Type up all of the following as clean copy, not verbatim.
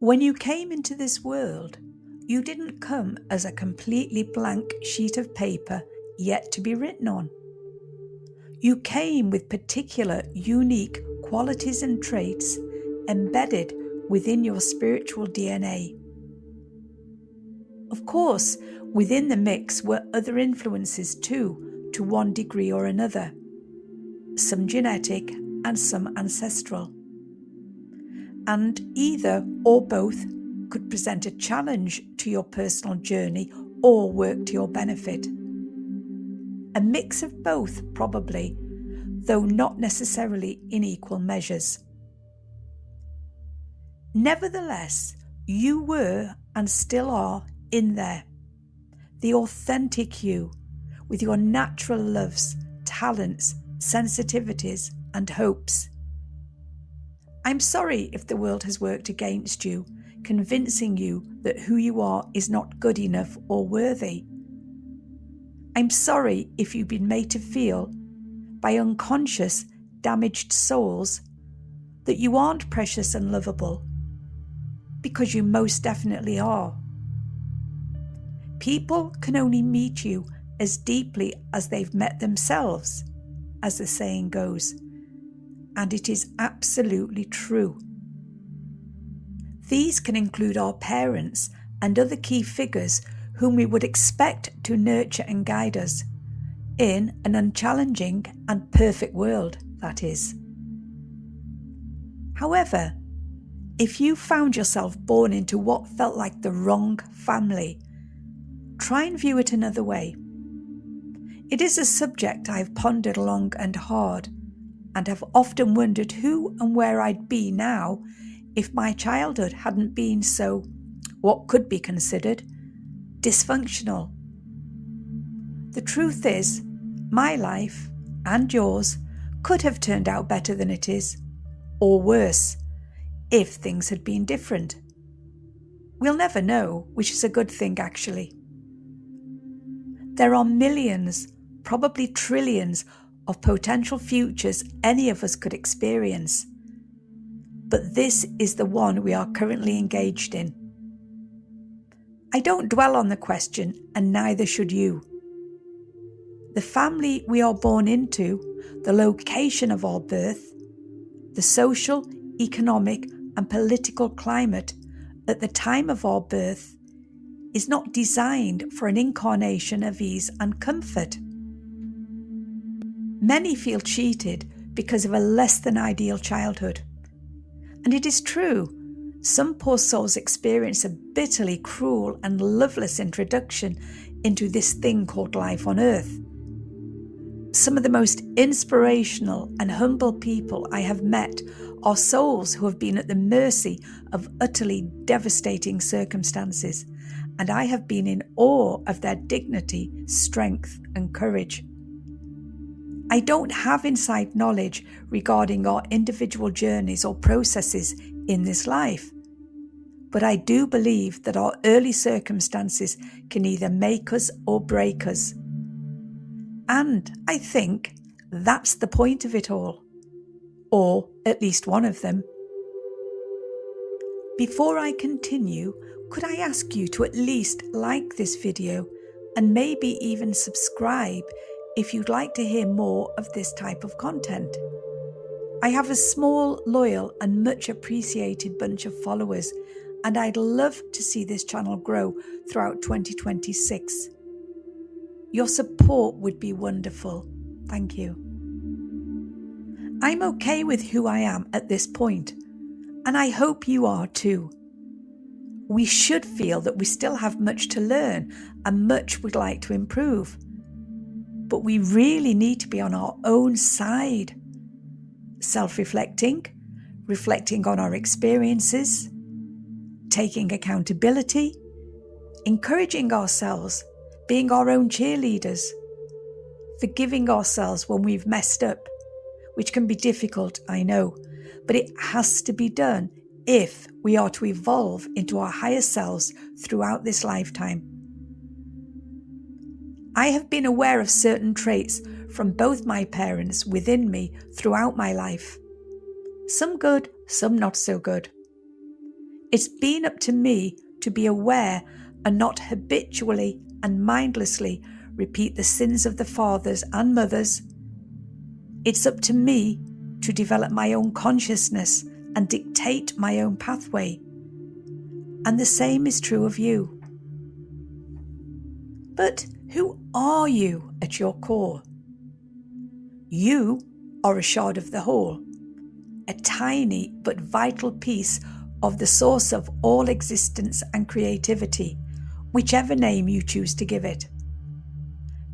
When you came into this world, you didn't come as a completely blank sheet of paper yet to be written on. You came with particular, unique qualities and traits embedded within your spiritual DNA. Of course, within the mix were other influences too, to one degree or another, some genetic and some ancestral. And either or both could present a challenge to your personal journey or work to your benefit. A mix of both, probably, though not necessarily in equal measures. Nevertheless, you were and still are in there, the authentic you, with your natural loves, talents, sensitivities, and hopes. I'm sorry if the world has worked against you, convincing you that who you are is not good enough or worthy. I'm sorry if you've been made to feel, by unconscious, damaged souls, that you aren't precious and lovable, because you most definitely are. People can only meet you as deeply as they've met themselves, as the saying goes, and it is absolutely true. These can include our parents and other key figures whom we would expect to nurture and guide us, in an unchallenging and perfect world, that is. However, if you found yourself born into what felt like the wrong family, try and view it another way. It is a subject I have pondered long and hard, and have often wondered who and where I'd be now if my childhood hadn't been so, what could be considered, dysfunctional. The truth is, my life and yours could have turned out better than it is, or worse, if things had been different. We'll never know, which is a good thing actually. There are millions, probably trillions, of potential futures any of us could experience. But this is the one we are currently engaged in. I don't dwell on the question, and neither should you. The family we are born into, the location of our birth, the social, economic, and political climate at the time of our birth is not designed for an incarnation of ease and comfort. Many feel cheated because of a less than ideal childhood. And it is true, some poor souls experience a bitterly cruel and loveless introduction into this thing called life on earth. Some of the most inspirational and humble people I have met are souls who have been at the mercy of utterly devastating circumstances, and I have been in awe of their dignity, strength, and courage. I don't have inside knowledge regarding our individual journeys or processes in this life, but I do believe that our early circumstances can either make us or break us. And I think that's the point of it all, or at least one of them. Before I continue, could I ask you to at least like this video and maybe even subscribe if you'd like to hear more of this type of content. I have a small, loyal and much appreciated bunch of followers, and I'd love to see this channel grow throughout 2026. Your support would be wonderful. Thank you. I'm okay with who I am at this point, and I hope you are too. We should feel that we still have much to learn and much we'd like to improve. But we really need to be on our own side. Self-reflecting, reflecting on our experiences, taking accountability, encouraging ourselves, being our own cheerleaders, forgiving ourselves when we've messed up, which can be difficult, I know, but it has to be done if we are to evolve into our higher selves throughout this lifetime. I have been aware of certain traits from both my parents within me throughout my life. Some good, some not so good. It's been up to me to be aware and not habitually and mindlessly repeat the sins of the fathers and mothers. It's up to me to develop my own consciousness and dictate my own pathway. And the same is true of you. But who are you at your core? You are a shard of the whole, a tiny but vital piece of the source of all existence and creativity, whichever name you choose to give it.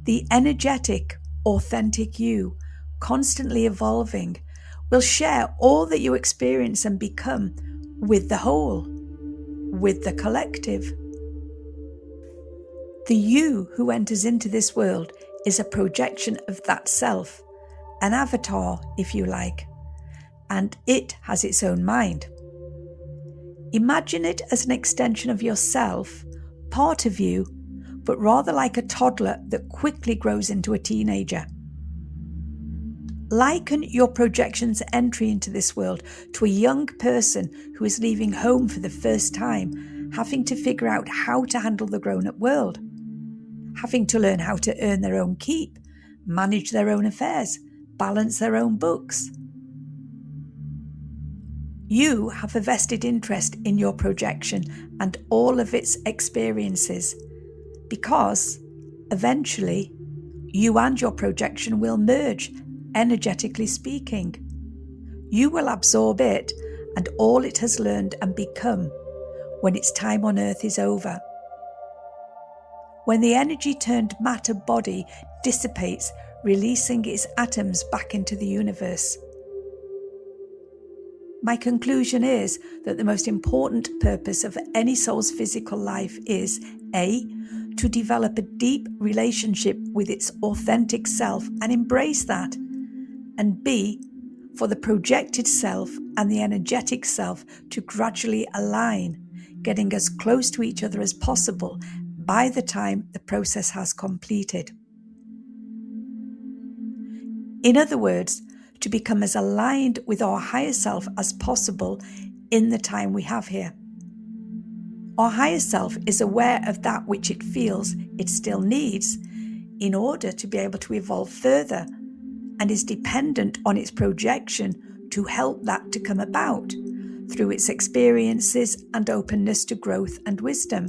The energetic, authentic you, constantly evolving, will share all that you experience and become with the whole, with the collective. The you who enters into this world is a projection of that self, an avatar, if you like, and it has its own mind. Imagine it as an extension of yourself, part of you, but rather like a toddler that quickly grows into a teenager. Liken your projection's entry into this world to a young person who is leaving home for the first time, having to figure out how to handle the grown-up world, having to learn how to earn their own keep, manage their own affairs, balance their own books. You have a vested interest in your projection and all of its experiences, because eventually you and your projection will merge, energetically speaking. You will absorb it and all it has learned and become when its time on earth is over. When the energy-turned matter body dissipates, releasing its atoms back into the universe. My conclusion is that the most important purpose of any soul's physical life is A, to develop a deep relationship with its authentic self and embrace that, and B, for the projected self and the energetic self to gradually align, getting as close to each other as possible by the time the process has completed. In other words, to become as aligned with our higher self as possible in the time we have here. Our higher self is aware of that which it feels it still needs in order to be able to evolve further, and is dependent on its projection to help that to come about through its experiences and openness to growth and wisdom.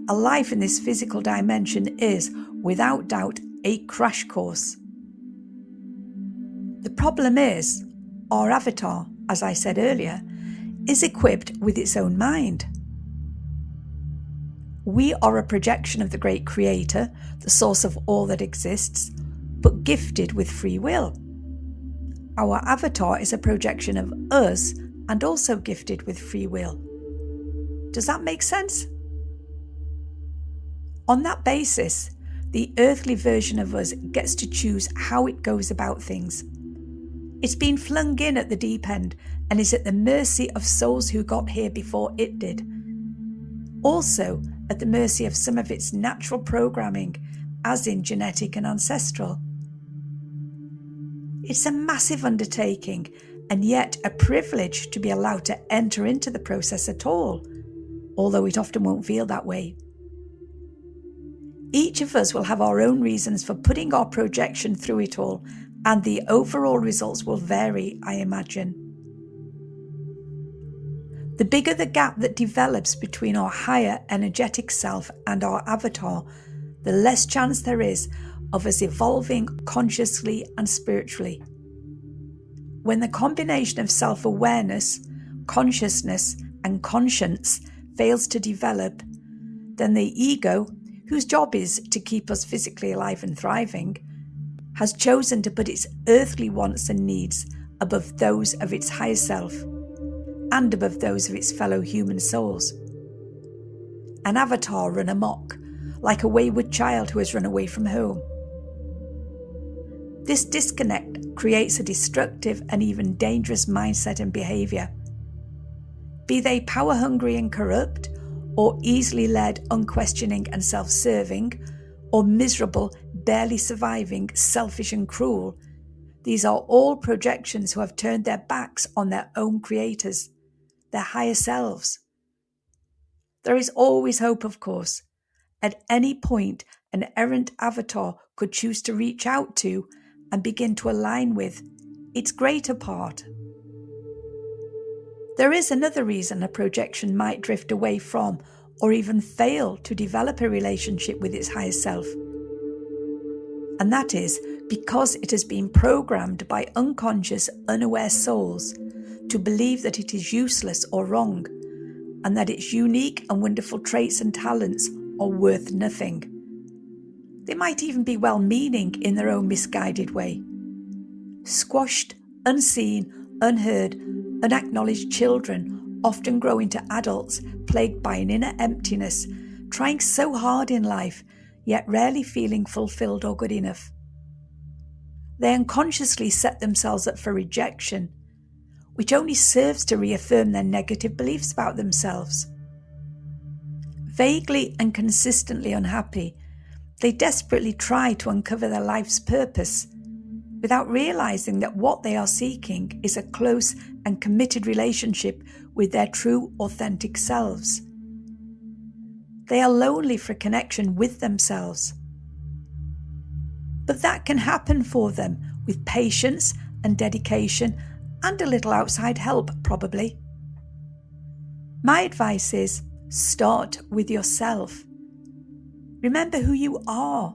A life in this physical dimension is, without doubt, a crash course. The problem is, our avatar, as I said earlier, is equipped with its own mind. We are a projection of the great creator, the source of all that exists, but gifted with free will. Our avatar is a projection of us and also gifted with free will. Does that make sense? On that basis, the earthly version of us gets to choose how it goes about things. It's been flung in at the deep end and is at the mercy of souls who got here before it did. Also at the mercy of some of its natural programming, as in genetic and ancestral. It's a massive undertaking, and yet a privilege to be allowed to enter into the process at all, although it often won't feel that way. Each of us will have our own reasons for putting our projection through it all, and the overall results will vary, I imagine. The bigger the gap that develops between our higher energetic self and our avatar, the less chance there is of us evolving consciously and spiritually. When the combination of self-awareness, consciousness, and conscience fails to develop, then the ego, whose job is to keep us physically alive and thriving, has chosen to put its earthly wants and needs above those of its higher self and above those of its fellow human souls. An avatar run amok, like a wayward child who has run away from home. This disconnect creates a destructive and even dangerous mindset and behaviour. Be they power-hungry and corrupt, or easily led, unquestioning and self-serving, or miserable, barely surviving, selfish and cruel, these are all projections who have turned their backs on their own creators, their higher selves. There is always hope, of course. At any point, an errant avatar could choose to reach out to and begin to align with its greater part. There is another reason a projection might drift away from or even fail to develop a relationship with its higher self. And that is because it has been programmed by unconscious, unaware souls to believe that it is useless or wrong, and that its unique and wonderful traits and talents are worth nothing. They might even be well-meaning in their own misguided way. Squashed, unseen, unheard, unacknowledged children often grow into adults plagued by an inner emptiness, trying so hard in life, yet rarely feeling fulfilled or good enough. They unconsciously set themselves up for rejection, which only serves to reaffirm their negative beliefs about themselves. Vaguely and consistently unhappy, they desperately try to uncover their life's purpose, without realizing that what they are seeking is a close and committed relationship with their true, authentic selves. They are lonely for connection with themselves. But that can happen for them with patience and dedication and a little outside help, probably. My advice is, start with yourself. Remember who you are,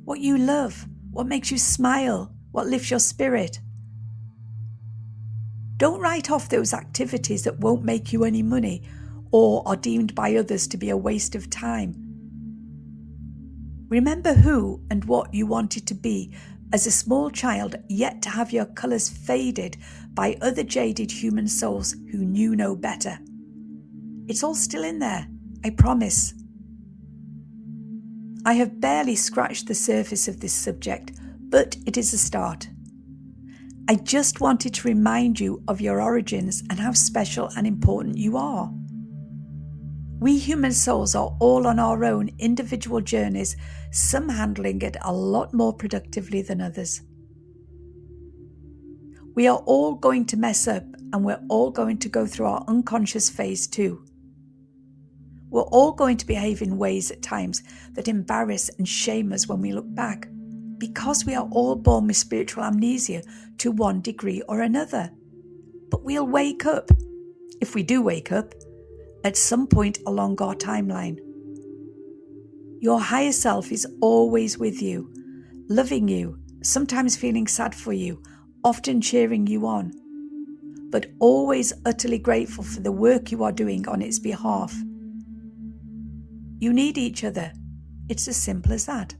what you love, what makes you smile, what lifts your spirit. Don't write off those activities that won't make you any money or are deemed by others to be a waste of time. Remember who and what you wanted to be as a small child, yet to have your colours faded by other jaded human souls who knew no better. It's all still in there, I promise. I have barely scratched the surface of this subject, but it is a start. I just wanted to remind you of your origins and how special and important you are. We human souls are all on our own individual journeys, some handling it a lot more productively than others. We are all going to mess up, and we're all going to go through our unconscious phase too. We're all going to behave in ways at times that embarrass and shame us when we look back, because we are all born with spiritual amnesia to one degree or another. But we'll wake up, if we do wake up, at some point along our timeline. Your higher self is always with you, loving you, sometimes feeling sad for you, often cheering you on, but always utterly grateful for the work you are doing on its behalf. You need each other. It's as simple as that.